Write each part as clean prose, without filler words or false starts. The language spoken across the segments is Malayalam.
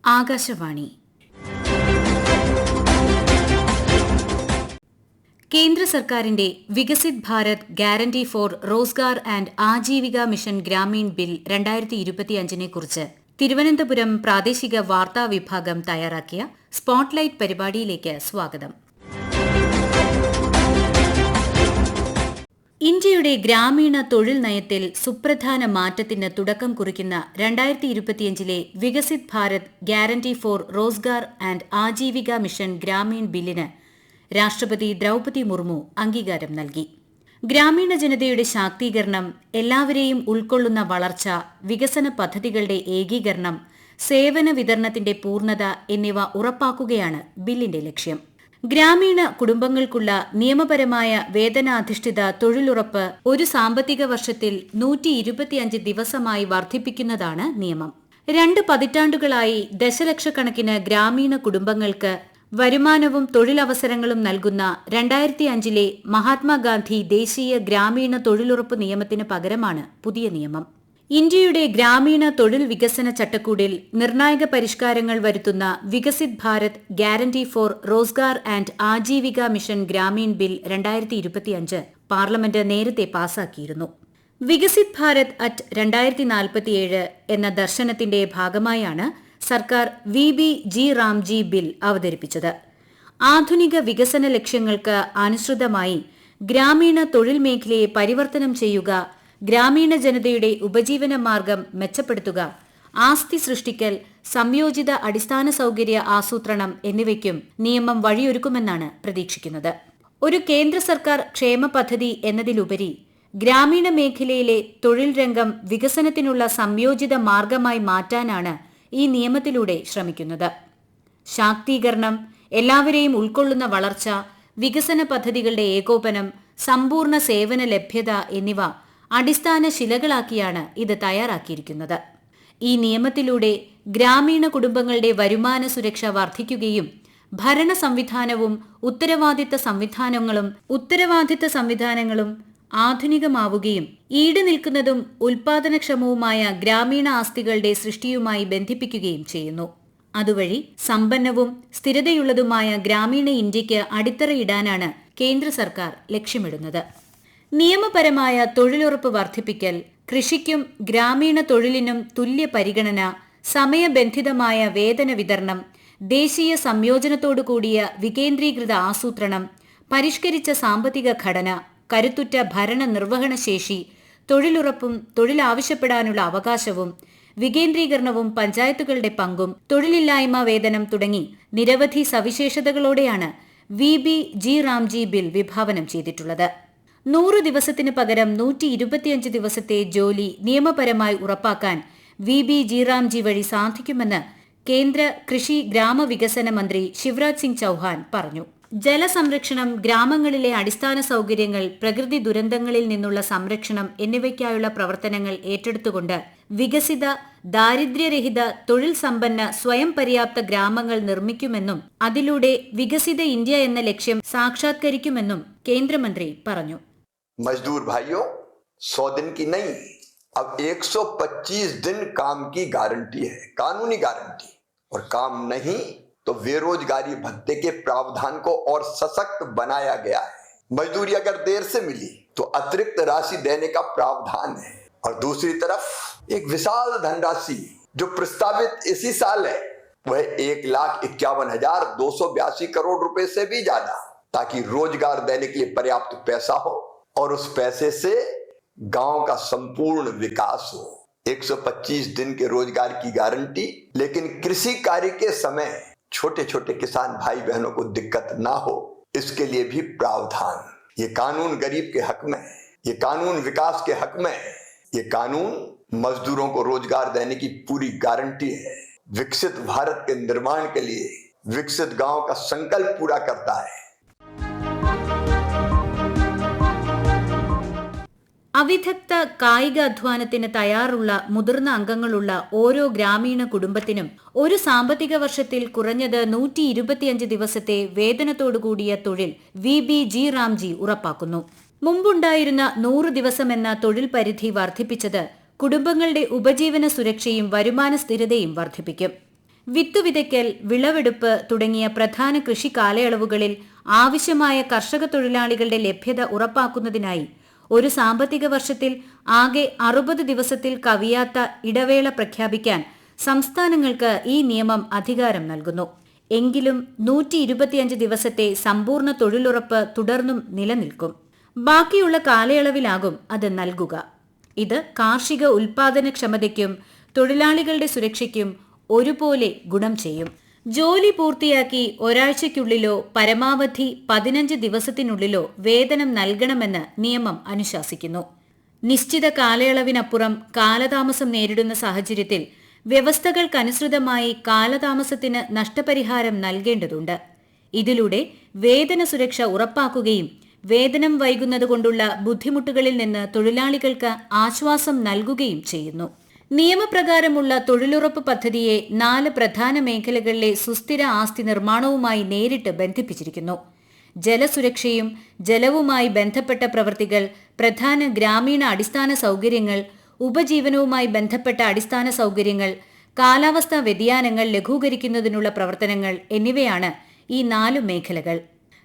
ആകാശവാണി. കേന്ദ്ര സർക്കാരിന്റെ Viksit Bharat guarantee for Rozgar and Ajeevika mission Grameen bill 2025 കുറിച്ച് തിരുവനന്തപുരം പ്രാദേശിക വാർത്താ വിഭാഗം തയ്യാറാക്കിയ സ്പോട്ട്ലൈറ്റ് പരിപാടിയിലേക്ക് സ്വാഗതം. ഇന്ത്യയുടെ ഗ്രാമീണ തൊഴിൽ നയത്തിൽ സുപ്രധാന മാറ്റത്തിന് തുടക്കം കുറിക്കുന്ന 2025 Viksit Bharat guarantee for Rozgar and Ajeevika mission Grameen ബില്ലിന് രാഷ്ട്രപതി ദ്രൗപദി മുർമു അംഗീകാരം നൽകി. ഗ്രാമീണ ജനതയുടെ ശാക്തീകരണം, എല്ലാവരെയും ഉൾക്കൊള്ളുന്ന വളർച്ച, വികസന പദ്ധതികളുടെ ഏകീകരണം, സേവന വിതരണത്തിന്റെ പൂർണ്ണത എന്നിവ ഉറപ്പാക്കുകയാണ് ബില്ലിന്റെ ലക്ഷ്യം. ഗ്രാമീണ കുടുംബങ്ങൾക്കുള്ള നിയമപരമായ വേതനാധിഷ്ഠിത തൊഴിലുറപ്പ് ഒരു സാമ്പത്തിക വർഷത്തിൽ 125 ദിവസമായി വർദ്ധിപ്പിക്കുന്നതാണ് നിയമം. 2 പതിറ്റാണ്ടുകളായി ദശലക്ഷക്കണക്കിന് ഗ്രാമീണ കുടുംബങ്ങൾക്ക് വരുമാനവും തൊഴിലവസരങ്ങളും നൽകുന്ന 2005 മഹാത്മാഗാന്ധി ദേശീയ ഗ്രാമീണ തൊഴിലുറപ്പ് നിയമത്തിന് പകരമാണ് പുതിയ നിയമം. ഇന്ത്യയുടെ ഗ്രാമീണ തൊഴിൽ വികസന ചട്ടക്കൂടിൽ നിർണായക പരിഷ്കാരങ്ങൾ വരുത്തുന്ന Viksit Bharat guarantee for Rozgar and Ajeevika mission Grameen bill 2025 parliament നേരത്തെ പാസാക്കിയിരുന്നു. വികസിത് ഭാരത് അറ്റ് 2047 എന്ന ദർശനത്തിന്റെ ഭാഗമായാണ് സർക്കാർ VBG റാംജി ബിൽ അവതരിപ്പിച്ചത്. ആധുനിക വികസന ലക്ഷ്യങ്ങൾക്ക് അനുസൃതമായി ഗ്രാമീണ തൊഴിൽ മേഖലയെ പരിവർത്തനം ചെയ്യുക, ഗ്രാമീണ ജനതയുടെ ഉപജീവന മാർഗം മെച്ചപ്പെടുത്തുക, ആസ്തി സൃഷ്ടിക്കൽ, സംയോജിത അടിസ്ഥാന സൗകര്യ ആസൂത്രണം എന്നിവയ്ക്കും നിയമം വഴിയൊരുക്കുമെന്നാണ് പ്രതീക്ഷിക്കുന്നത്. ഒരു കേന്ദ്ര സർക്കാർ ക്ഷേമ പദ്ധതി എന്നതിലുപരി ഗ്രാമീണ മേഖലയിലെ തൊഴിൽ രംഗം വികസനത്തിനുള്ള സംയോജിത മാർഗമായി മാറ്റാനാണ് ഈ നിയമത്തിലൂടെ ശ്രമിക്കുന്നത്. ശാക്തീകരണം, എല്ലാവരെയും ഉൾക്കൊള്ളുന്ന വളർച്ച, വികസന പദ്ധതികളുടെ ഏകോപനം, സമ്പൂർണ്ണ സേവന ലഭ്യത എന്നിവ അടിസ്ഥാന ശിലകളാക്കിയാണ് ഇത് തയ്യാറാക്കിയിരിക്കുന്നത്. ഈ നിയമത്തിലൂടെ ഗ്രാമീണ കുടുംബങ്ങളുടെ വരുമാന സുരക്ഷ വർദ്ധിക്കുകയും ഭരണ സംവിധാനവും ഉത്തരവാദിത്ത സംവിധാനങ്ങളും ആധുനികമാവുകയും ഈട് നിൽക്കുന്നതും ഉൽപാദനക്ഷമവുമായ ഗ്രാമീണ ആസ്തികളുടെ സൃഷ്ടിയുമായി ബന്ധിപ്പിക്കുകയും ചെയ്യുന്നു. അതുവഴി സമ്പന്നവും സ്ഥിരതയുള്ളതുമായ ഗ്രാമീണ ഇന്ത്യയ്ക്ക് അടിത്തറയിടാനാണ് കേന്ദ്ര സർക്കാർ ലക്ഷ്യമിടുന്നത്. നിയമപരമായ തൊഴിലുറപ്പ് വർദ്ധിപ്പിക്കൽ, കൃഷിക്കും ഗ്രാമീണ തൊഴിലിനും തുല്യ പരിഗണന, സമയബന്ധിതമായ വേതന വിതരണം, ദേശീയ സംയോജനത്തോടുകൂടിയ വികേന്ദ്രീകൃത ആസൂത്രണം, പരിഷ്കരിച്ച സാമ്പത്തിക ഘടന, കരുത്തുറ്റ ഭരണ നിർവഹണ ശേഷി, തൊഴിലുറപ്പും തൊഴിലാവശ്യപ്പെടാനുള്ള അവകാശവും, വികേന്ദ്രീകരണവും പഞ്ചായത്തുകളുടെ പങ്കും, തൊഴിലില്ലായ്മ വേതനം തുടങ്ങി നിരവധി സവിശേഷതകളോടെയാണ് VBG റാംജി ബിൽ വിഭാവനം ചെയ്തിട്ടുള്ളത്. 100 ദിവസത്തിന് പകരം 125 ദിവസത്തെ ജോലി നിയമപരമായി ഉറപ്പാക്കാൻ VBG റാംജി വഴി സാധിക്കുമെന്ന് കേന്ദ്ര കൃഷി ഗ്രാമവികസന മന്ത്രി ശിവരാജ് സിംഗ് ചൌഹാൻ പറഞ്ഞു. ജലസംരക്ഷണം, ഗ്രാമങ്ങളിലെ അടിസ്ഥാന സൗകര്യങ്ങൾ, പ്രകൃതി ദുരന്തങ്ങളിൽ നിന്നുള്ള സംരക്ഷണം എന്നിവയ്ക്കായുള്ള പ്രവർത്തനങ്ങൾ ഏറ്റെടുത്തുകൊണ്ട് വികസിത, ദാരിദ്ര്യരഹിത, തൊഴിൽ സമ്പന്ന, സ്വയം പര്യാപ്ത ഗ്രാമങ്ങൾ നിർമ്മിക്കുമെന്നും അതിലൂടെ വികസിത ഇന്ത്യ എന്ന ലക്ഷ്യം സാക്ഷാത്കരിക്കുമെന്നും കേന്ദ്രമന്ത്രി പറഞ്ഞു. मजदूर भाइयों, 100 दिन की नहीं, अब 125 दिन काम की गारंटी है, कानूनी गारंटी। और काम नहीं तो बेरोजगारी भत्ते के प्रावधान को और सशक्त बनाया गया है। मजदूरी अगर देर से मिली तो अतिरिक्त राशि देने का प्रावधान है। और दूसरी तरफ एक विशाल धनराशि जो प्रस्तावित इसी साल है, वह 1,51,282 करोड़ रुपए से भी ज्यादा, ताकि रोजगार देने के लिए पर्याप्त पैसा हो और उस पैसे से गांव का संपूर्ण विकास हो। 125 दिन के रोजगार की गारंटी, लेकिन कृषि कार्य के समय छोटे छोटे किसान भाई बहनों को दिक्कत ना हो, इसके लिए भी प्रावधान। ये कानून गरीब के हक में है, ये कानून विकास के हक में है, ये कानून मजदूरों को रोजगार देने की पूरी गारंटी है। विकसित भारत के निर्माण के लिए विकसित गांव का संकल्प पूरा करता है। അവിദഗ്ധ കായിക അധ്വാനത്തിന് തയ്യാറുള്ള മുതിർന്ന അംഗങ്ങളുള്ള ഓരോ ഗ്രാമീണ കുടുംബത്തിനും ഒരു സാമ്പത്തിക വർഷത്തിൽ കുറഞ്ഞത് 125 ദിവസത്തെ വേതനത്തോടുകൂടിയ തൊഴിൽ VBG റാംജി ഉറപ്പാക്കുന്നു. മുമ്പുണ്ടായിരുന്ന 100 ദിവസമെന്ന തൊഴിൽ പരിധി വർദ്ധിപ്പിച്ചത് കുടുംബങ്ങളുടെ ഉപജീവന സുരക്ഷയും വരുമാന സ്ഥിരതയും വർദ്ധിപ്പിക്കും. വിത്തു വിതയ്ക്കൽ, വിളവെടുപ്പ് തുടങ്ങിയ പ്രധാന കൃഷി കാലയളവുകളിൽ ആവശ്യമായ കർഷക തൊഴിലാളികളുടെ ലഭ്യത ഉറപ്പാക്കുന്നതിനായി ഒരു സാമ്പത്തിക വർഷത്തിൽ ആകെ 60 ദിവസത്തിൽ കവിയാത്ത ഇടവേള പ്രഖ്യാപിക്കാൻ സംസ്ഥാനങ്ങൾക്ക് ഈ നിയമം അധികാരം നൽകുന്നു. എങ്കിലും 125 ദിവസത്തെ സമ്പൂർണ്ണ തൊഴിലുറപ്പ് തുടർന്നും നിലനിൽക്കും. ബാക്കിയുള്ള കാലയളവിലാകും അത് നൽകുക. ഇത് കാർഷിക ഉൽപാദനക്ഷമതയ്ക്കും തൊഴിലാളികളുടെ സുരക്ഷയ്ക്കും ഒരുപോലെ ഗുണം ചെയ്യും. ജോലി പൂർത്തിയാക്കി ഒരാഴ്ചയ്ക്കുള്ളിലോ പരമാവധി 15 ദിവസത്തിനുള്ളിലോ വേതനം നൽകണമെന്ന് നിയമം അനുശാസിക്കുന്നു. നിശ്ചിത കാലയളവിനപ്പുറം കാലതാമസം നേരിടുന്ന സാഹചര്യത്തിൽ വ്യവസ്ഥകൾക്കനുസൃതമായി കാലതാമസത്തിന് നഷ്ടപരിഹാരം നൽകേണ്ടതുണ്ട്. ഇതിലൂടെ വേതന സുരക്ഷ ഉറപ്പാക്കുകയും വേതനം വൈകുന്നതുകൊണ്ടുള്ള ബുദ്ധിമുട്ടുകളിൽ നിന്ന് തൊഴിലാളികൾക്ക് ആശ്വാസം നൽകുകയും ചെയ്യുന്നു. നിയമപ്രകാരമുള്ള തൊഴിലുറപ്പ് പദ്ധതിയെ 4 പ്രധാന മേഖലകളിലെ സുസ്ഥിര ആസ്തി നിർമ്മാണവുമായി നേരിട്ട് ബന്ധിപ്പിച്ചിരിക്കുന്നു. ജലസുരക്ഷയും ജലവുമായി ബന്ധപ്പെട്ട പ്രവൃത്തികൾ, പ്രധാന ഗ്രാമീണ അടിസ്ഥാന സൗകര്യങ്ങൾ, ഉപജീവനവുമായി ബന്ധപ്പെട്ട അടിസ്ഥാന സൗകര്യങ്ങൾ, കാലാവസ്ഥാ വ്യതിയാനങ്ങൾ ലഘൂകരിക്കുന്നതിനുള്ള പ്രവർത്തനങ്ങൾ എന്നിവയാണ് ഈ 4 മേഖലകൾ.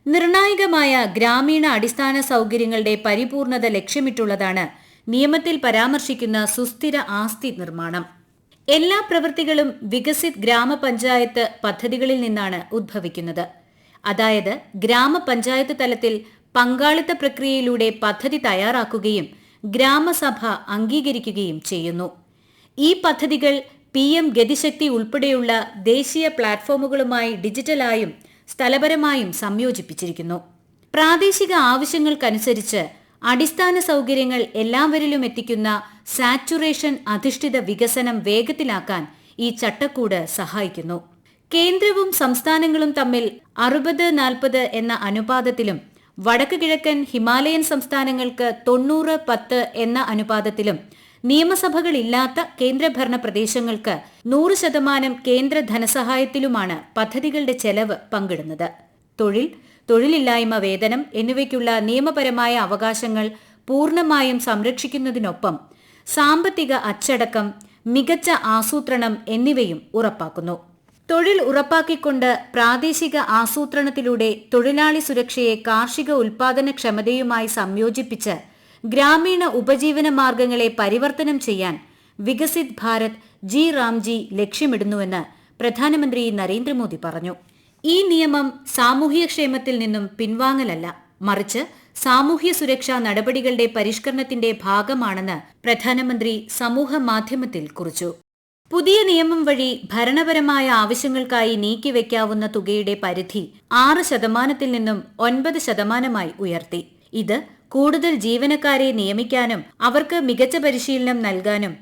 നിർണായകമായ ഗ്രാമീണ അടിസ്ഥാന സൗകര്യങ്ങളുടെ പരിപൂർണത ലക്ഷ്യമിട്ടുള്ളതാണ് നിയമത്തിൽ പരാമർശിക്കുന്ന സുസ്ഥിര ആസ്തി നിർമ്മാണം. എല്ലാ പ്രവൃത്തികളും വികസിത് ഗ്രാമപഞ്ചായത്ത് പദ്ധതികളിൽ നിന്നാണ് ഉദ്ഭവിക്കുന്നത്. അതായത് ഗ്രാമപഞ്ചായത്ത് തലത്തിൽ പങ്കാളിത്ത പ്രക്രിയയിലൂടെ പദ്ധതി തയ്യാറാക്കുകയും ഗ്രാമസഭ അംഗീകരിക്കുകയും ചെയ്യുന്നു. ഈ പദ്ധതികൾ PM ഗതിശക്തി ഉൾപ്പെടെയുള്ള ദേശീയ പ്ലാറ്റ്ഫോമുകളുമായി ഡിജിറ്റലായും സ്ഥലപരമായും സംയോജിപ്പിച്ചിരിക്കുന്നു. പ്രാദേശിക ആവശ്യങ്ങൾക്കനുസരിച്ച് അടിസ്ഥാന സൗകര്യങ്ങൾ എല്ലാവരിലും എത്തിക്കുന്ന സാച്ചുറേഷൻ അധിഷ്ഠിത വികസനം വേഗത്തിലാക്കാൻ ഈ ചട്ടക്കൂട് സഹായിക്കുന്നു. കേന്ദ്രവും സംസ്ഥാനങ്ങളും തമ്മിൽ 60-40 എന്ന അനുപാതത്തിലും വടക്ക് കിഴക്കൻ ഹിമാലയൻ സംസ്ഥാനങ്ങൾക്ക് 90-10 എന്ന അനുപാതത്തിലും നിയമസഭകളില്ലാത്ത കേന്ദ്രഭരണ പ്രദേശങ്ങൾക്ക് 100% കേന്ദ്ര ധനസഹായത്തിലുമാണ് പദ്ധതികളുടെ ചെലവ് പങ്കിടുന്നത്. തൊഴിലില്ലായ്മ വേതനം എന്നിവയ്ക്കുള്ള നിയമപരമായ അവകാശങ്ങൾ പൂർണ്ണമായും സംരക്ഷിക്കുന്നതിനൊപ്പം സാമ്പത്തിക അച്ചടക്കം, മികച്ച ആസൂത്രണം എന്നിവയും ഉറപ്പാക്കുന്നു. തൊഴിൽ ഉറപ്പാക്കിക്കൊണ്ട് പ്രാദേശിക ആസൂത്രണത്തിലൂടെ തൊഴിലാളി സുരക്ഷയെ കാർഷിക ഉൽപാദനക്ഷമതയുമായി സംയോജിപ്പിച്ച് ഗ്രാമീണ ഉപജീവന മാർഗങ്ങളെ പരിവർത്തനം ചെയ്യാൻ വികസിത് ഭാരത് റാംജി ലക്ഷ്യമിടുന്നുവെന്ന് പ്രധാനമന്ത്രി നരേന്ദ്രമോദി പറഞ്ഞു. ഈ നിയമം സാമൂഹ്യക്ഷേമത്തിൽ നിന്നും പിൻവാങ്ങലല്ല, മറിച്ച് സാമൂഹ്യ സുരക്ഷാ നടപടികളുടെ പരിഷ്കരണത്തിന്റെ ഭാഗമാണെന്ന് പ്രധാനമന്ത്രി സമൂഹ മാധ്യമത്തിൽ കുറിച്ചു. പുതിയ നിയമം വഴി ഭരണപരമായ ആവശ്യങ്ങൾക്കായി നീക്കിവെക്കാവുന്ന തുകയുടെ പരിധി 6% നിന്നും 9% ഉയർത്തി. ഇത് കൂടുതൽ ജീവനക്കാരെ നിയമിക്കാനും അവർക്ക് മികച്ച പരിശീലനം നൽകാനും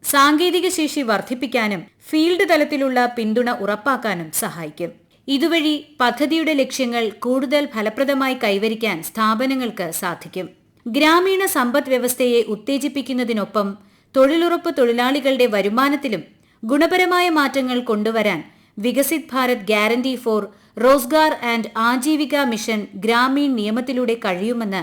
സാങ്കേതിക ശേഷി വർദ്ധിപ്പിക്കാനും ഫീൽഡ് തലത്തിലുള്ള പിന്തുണ ഉറപ്പാക്കാനും സഹായിക്കും. ഇതുവഴി പദ്ധതിയുടെ ലക്ഷ്യങ്ങൾ കൂടുതൽ ഫലപ്രദമായി കൈവരിക്കാൻ സ്ഥാപനങ്ങൾക്ക് സാധിക്കും. ഗ്രാമീണ സമ്പദ് വ്യവസ്ഥയെ ഉത്തേജിപ്പിക്കുന്നതിനൊപ്പം തൊഴിലുറപ്പ് തൊഴിലാളികളുടെ വരുമാനത്തിലും ഗുണപരമായ മാറ്റങ്ങൾ കൊണ്ടുവരാൻ Viksit Bharat guarantee for Rozgar and Ajeevika mission Grameen നിയമത്തിലൂടെ കഴിയുമെന്ന്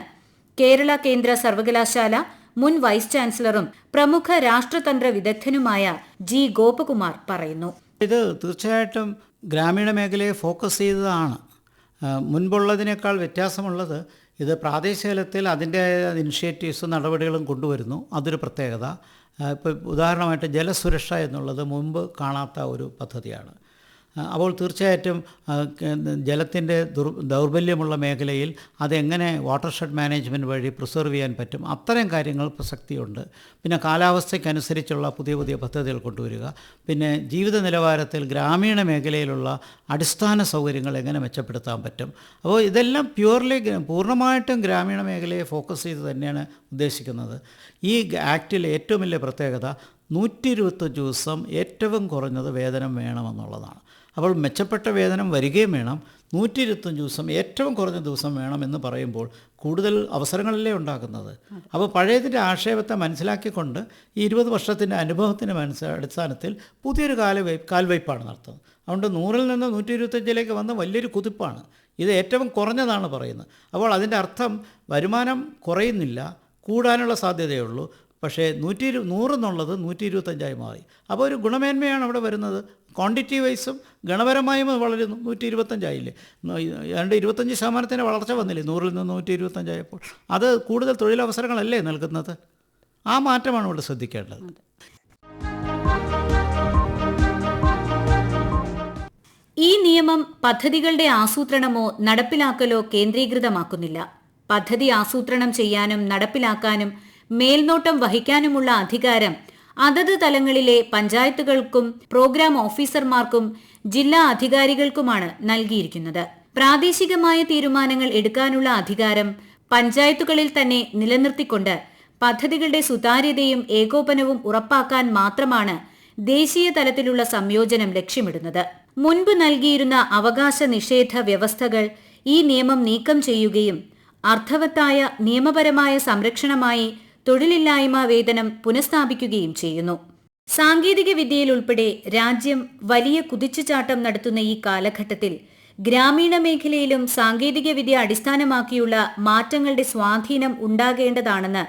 കേരള കേന്ദ്ര സർവകലാശാല മുൻ വൈസ് ചാൻസലറും പ്രമുഖ രാഷ്ട്രതന്ത്ര വിദഗ്ധനുമായ G. ഗോപകുമാർ പറയുന്നു. ഇത് തീർച്ചയായിട്ടും ഗ്രാമീണ മേഖലയെ ഫോക്കസ് ചെയ്തതാണ്. മുൻപുള്ളതിനേക്കാൾ വ്യത്യാസമുള്ളത് ഇത് പ്രാദേശിക തലത്തിൽ അതിൻ്റെ ഇനിഷ്യേറ്റീവ്സും നടപടികളും കൊണ്ടുവരുന്നു. അതൊരു പ്രത്യേകത. ഇപ്പോൾ ഉദാഹരണമായിട്ട് ജലസുരക്ഷ എന്നുള്ളത് മുമ്പ് കാണാത്ത ഒരു പദ്ധതിയാണ്. അപ്പോൾ തീർച്ചയായിട്ടും ജലത്തിൻ്റെ ദൗർബല്യമുള്ള മേഖലയിൽ അതെങ്ങനെ വാട്ടർഷെഡ് മാനേജ്മെൻറ്റ് വഴി പ്രിസർവ് ചെയ്യാൻ പറ്റും, അത്തരം കാര്യങ്ങൾ പ്രസക്തിയുണ്ട്. പിന്നെ കാലാവസ്ഥയ്ക്കനുസരിച്ചുള്ള പുതിയ പുതിയ പദ്ധതികൾ കൊണ്ടുവരിക, പിന്നെ ജീവിത നിലവാരത്തിൽ ഗ്രാമീണ മേഖലയിലുള്ള അടിസ്ഥാന സൗകര്യങ്ങൾ എങ്ങനെ മെച്ചപ്പെടുത്താൻ പറ്റും. അപ്പോൾ ഇതെല്ലാം പൂർണ്ണമായിട്ടും ഗ്രാമീണ മേഖലയെ ഫോക്കസ് ചെയ്ത് തന്നെയാണ് ഉദ്ദേശിക്കുന്നത്. ഈ ആക്റ്റിലെ ഏറ്റവും വലിയ പ്രത്യേകത 125 ദിവസം ഏറ്റവും കുറഞ്ഞത് വേതനം വേണമെന്നുള്ളതാണ്. അപ്പോൾ മെച്ചപ്പെട്ട വേതനം വരികയും വേണം, 125 ദിവസം ഏറ്റവും കുറഞ്ഞ ദിവസം വേണമെന്ന് പറയുമ്പോൾ കൂടുതൽ അവസരങ്ങളല്ലേ ഉണ്ടാക്കുന്നത്. അപ്പോൾ പഴയതിൻ്റെ ആക്ഷേപത്തെ മനസ്സിലാക്കിക്കൊണ്ട് ഈ 20 വർഷത്തിൻ്റെ അനുഭവത്തിൻ്റെ അടിസ്ഥാനത്തിൽ പുതിയൊരു കാൽവയ്പ്പാണ് നടത്തുന്നത്. അതുകൊണ്ട് 100-ൽ നിന്ന് 125-ലേക്ക് വന്ന വലിയൊരു കുതിപ്പാണ്. ഇത് ഏറ്റവും കുറഞ്ഞതാണ് പറയുന്നത്. അപ്പോൾ അതിൻ്റെ അർത്ഥം വരുമാനം കുറയുന്നില്ല, കൂടാനുള്ള സാധ്യതയുള്ളൂ. പക്ഷേ 100 എന്നുള്ളത് 125 മാറി. അപ്പോൾ ഒരു ഗുണമേന്മയാണ് അവിടെ വരുന്നത്. ക്വാണ്ടിറ്റി വൈസും ഗുണപരമായും അത് വളരുന്നു. 125 ഏതാണ്ട് 25% വളർച്ച വന്നില്ലേ 100-ൽ നിന്ന് 125 അത് കൂടുതൽ തൊഴിലവസരങ്ങളല്ലേ നൽകുന്നത്? ആ മാറ്റമാണ് ഇവിടെ ശ്രദ്ധിക്കേണ്ടത്. ഈ നിയമം പദ്ധതികളുടെ ആസൂത്രണമോ നടപ്പിലാക്കലോ കേന്ദ്രീകൃതമാക്കുന്നില്ല. പദ്ധതി ആസൂത്രണം ചെയ്യാനും നടപ്പിലാക്കാനും മേൽനോട്ടം വഹിക്കാനുമുള്ള അധികാരം അതത് തലങ്ങളിലെ പഞ്ചായത്തുകൾക്കും പ്രോഗ്രാം ഓഫീസർമാർക്കും ജില്ലാ അധികാരികൾക്കുമാണ് നൽകിയിരിക്കുന്നത്. പ്രാദേശികമായ തീരുമാനങ്ങൾ എടുക്കാനുള്ള അധികാരം പഞ്ചായത്തുകളിൽ തന്നെ നിലനിർത്തിക്കൊണ്ട് പദ്ധതികളുടെ സുതാര്യതയും ഏകോപനവും ഉറപ്പാക്കാൻ മാത്രമാണ് ദേശീയ തലത്തിലുള്ള സംയോജനം ലക്ഷ്യമിടുന്നത്. മുൻപ് നൽകിയിരുന്ന അവകാശ നിഷേധ വ്യവസ്ഥകൾ ഈ നിയമം നീക്കം ചെയ്യുകയും അർത്ഥവത്തായ നിയമപരമായ സംരക്ഷണമായി തൊഴിലില്ലായ്മ വേതനം പുനഃസ്ഥാപിക്കുകയും ചെയ്യുന്നു. സാങ്കേതിക വിദ്യയിലുൾപ്പെടെ രാജ്യം വലിയ കുതിച്ചുചാട്ടം നടത്തുന്ന ഈ കാലഘട്ടത്തിൽ ഗ്രാമീണ മേഖലയിലും സാങ്കേതിക വിദ്യ അടിസ്ഥാനമാക്കിയുള്ള മാറ്റങ്ങളുടെ സ്വാധീനം ഉണ്ടാകേണ്ടതാണെന്ന്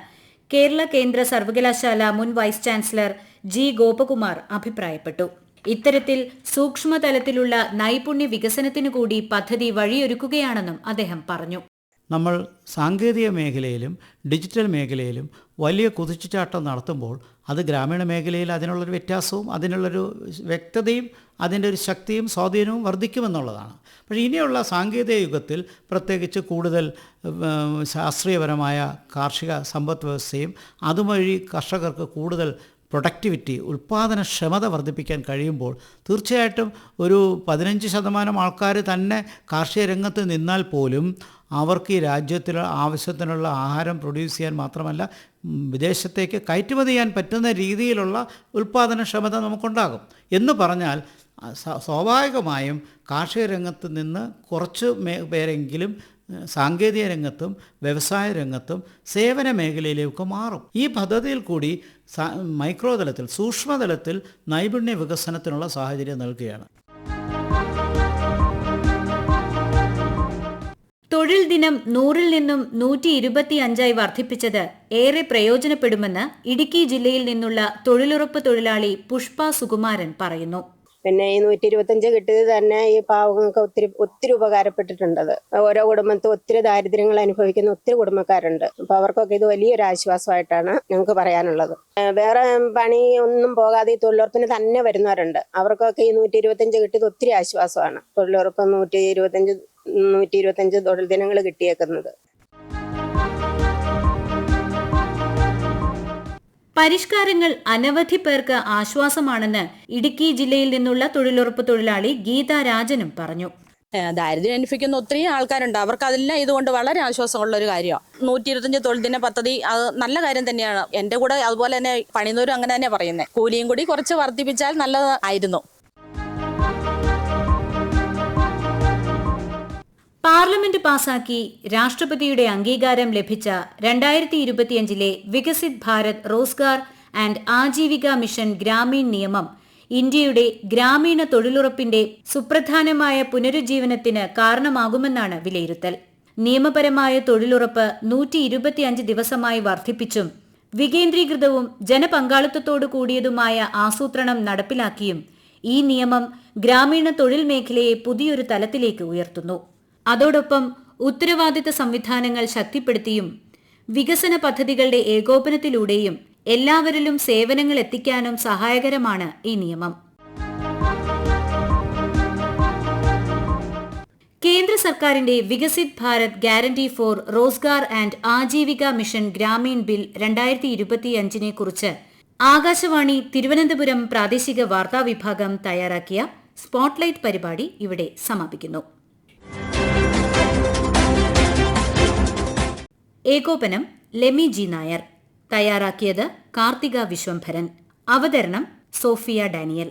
കേരള കേന്ദ്ര സർവകലാശാല മുൻ വൈസ് ചാൻസലർ ജി ഗോപകുമാർ അഭിപ്രായപ്പെട്ടു. ഇത്തരത്തിൽ സൂക്ഷ്മതലത്തിലുള്ള നൈപുണ്യ വികസനത്തിനു കൂടി പദ്ധതി വഴിയൊരുക്കുകയാണെന്നും അദ്ദേഹം പറഞ്ഞു. നമ്മൾ സാങ്കേതിക മേഖലയിലും ഡിജിറ്റൽ മേഖലയിലും വലിയ കുതിച്ചുചാട്ടം നടത്തുമ്പോൾ അത് ഗ്രാമീണ മേഖലയിൽ അതിനുള്ളൊരു വ്യത്യാസവും അതിനുള്ളൊരു വ്യക്തതയും അതിൻ്റെ ഒരു ശക്തിയും സ്വാധീനവും വർദ്ധിക്കുമെന്നുള്ളതാണ്. പക്ഷേ ഇനിയുള്ള സാങ്കേതിക യുഗത്തിൽ പ്രത്യേകിച്ച് കൂടുതൽ ശാസ്ത്രീയപരമായ കാർഷിക സമ്പദ് വ്യവസ്ഥയും അതുവഴി കർഷകർക്ക് കൂടുതൽ പ്രൊഡക്ടിവിറ്റി ഉൽപ്പാദനക്ഷമത വർദ്ധിപ്പിക്കാൻ കഴിയുമ്പോൾ തീർച്ചയായിട്ടും ഒരു 15% ആൾക്കാർ തന്നെ കാർഷിക രംഗത്ത് നിന്നാൽ പോലും അവർക്ക് ഈ രാജ്യത്തിൽ ആവശ്യത്തിനുള്ള ആഹാരം പ്രൊഡ്യൂസ് ചെയ്യാൻ മാത്രമല്ല വിദേശത്തേക്ക് കയറ്റുമതി ചെയ്യാൻ പറ്റുന്ന രീതിയിലുള്ള ഉൽപ്പാദനക്ഷമത നമുക്കുണ്ടാകും. എന്ന് പറഞ്ഞാൽ സ്വാഭാവികമായും കാർഷിക രംഗത്ത് നിന്ന് കുറച്ച് പേരെങ്കിലും സാങ്കേതിക രംഗത്തും വ്യവസായ രംഗത്തും സേവന മേഖലയിലേക്ക് മാറും. ഈ പദ്ധതിയിൽ കൂടി മൈക്രോ തലത്തിൽ സൂക്ഷ്മതലത്തിൽ നൈപുണ്യ വികസനത്തിനുള്ള സാഹചര്യം നൽകുകയാണ്. തൊഴിൽ ദിനം 100-ൽ നിന്നും 125 വർദ്ധിപ്പിച്ചത് ഏറെ പ്രയോജനപ്പെടുമെന്ന് ഇടുക്കി ജില്ലയിൽ നിന്നുള്ള തൊഴിലുറപ്പ് തൊഴിലാളി പുഷ്പ സുകുമാരൻ പറയുന്നു. പിന്നെ ഈ 125 കിട്ടിയത് തന്നെ ഈ പാവങ്ങൾക്ക് ഒത്തിരി ഉപകാരപ്പെട്ടിട്ടുണ്ടത്. ഓരോ കുടുംബത്തും ഒത്തിരി ദാരിദ്ര്യങ്ങൾ അനുഭവിക്കുന്ന ഒത്തിരി കുടുംബക്കാരുണ്ട്. അപ്പൊ അവർക്കൊക്കെ ഇത് വലിയൊരു ആശ്വാസമായിട്ടാണ് ഞങ്ങൾക്ക് പറയാനുള്ളത്. വേറെ പണി ഒന്നും പോകാതെ ഈ തൊഴിലുറപ്പിന് തന്നെ വരുന്നവരുണ്ട്. അവർക്കൊക്കെ ഈ 125 കിട്ടിയത് ഒത്തിരി ആശ്വാസമാണ്. തൊഴിലുറപ്പ് 125 തൊഴിൽ ദിനങ്ങൾ കിട്ടിയേക്കുന്നത്. പരിഷ്കാരങ്ങൾ അനവധി പേർക്ക് ആശ്വാസമാണെന്ന് ഇടുക്കി ജില്ലയിൽ നിന്നുള്ള തൊഴിലുറപ്പ് തൊഴിലാളി ഗീതാ രാജനും പറഞ്ഞു. ദാരിദ്ര്യം അനുഭവിക്കുന്ന ഒത്തിരി ആൾക്കാരുണ്ട്. അവർക്ക് അതെല്ലാം ഇതുകൊണ്ട് വളരെ ആശ്വാസമുള്ള ഒരു കാര്യമാണ്. 125 തൊഴിൽ ദിന പദ്ധതി അത് നല്ല കാര്യം തന്നെയാണ്. എൻ്റെ കൂടെ അതുപോലെ തന്നെ പണിയുന്നവരും അങ്ങനെ തന്നെ പറയുന്നത്. കൂലിയും കൂടി കുറച്ച് വർദ്ധിപ്പിച്ചാൽ നല്ലതായിരുന്നു. പാർലമെന്റ് പാസാക്കി രാഷ്ട്രപതിയുടെ അംഗീകാരം ലഭിച്ച 2025 വികസിത് ഭാരത് റോസ്ഗാർ ആൻഡ് ആജീവിക മിഷൻ ഗ്രാമീൺ നിയമം ഇന്ത്യയുടെ ഗ്രാമീണ തൊഴിലുറപ്പിന്റെ സുപ്രധാനമായ പുനരുജ്ജീവനത്തിന് കാരണമാകുമെന്നാണ് വിലയിരുത്തൽ. നിയമപരമായ തൊഴിലുറപ്പ് 125 ദിവസമായി വർദ്ധിപ്പിച്ചും വികേന്ദ്രീകൃതവും ജനപങ്കാളിത്തത്തോടു കൂടിയതുമായ ആസൂത്രണം നടപ്പിലാക്കിയും ഈ നിയമം ഗ്രാമീണ തൊഴിൽ മേഖലയെ പുതിയൊരു തലത്തിലേക്ക് ഉയർത്തുന്നു. അതോടൊപ്പം ഉത്തരവാദിത്ത സംവിധാനങ്ങൾ ശക്തിപ്പെടുത്തിയും വികസന പദ്ധതികളുടെ ഏകോപനത്തിലൂടെയും എല്ലാവരിലും സേവനങ്ങൾ എത്തിക്കാനും സഹായകരമാണ് ഈ നിയമം. കേന്ദ്ര സർക്കാരിന്റെ Viksit Bharat guarantee for Rozgar and Ajeevika mission Grameen bill 2025 കുറിച്ച് ആകാശവാണി തിരുവനന്തപുരം പ്രാദേശിക വാർത്താ വിഭാഗം തയ്യാറാക്കിയ സ്പോട്ട്ലൈറ്റ് പരിപാടി ഇവിടെ സമാപിക്കുന്നു. ഏകോപനം ലെമി ജി നായർ. തയ്യാറാക്കിയത് കാർത്തിക വിശ്വംഭരൻ. അവതരണം സോഫിയ ഡാനിയൽ.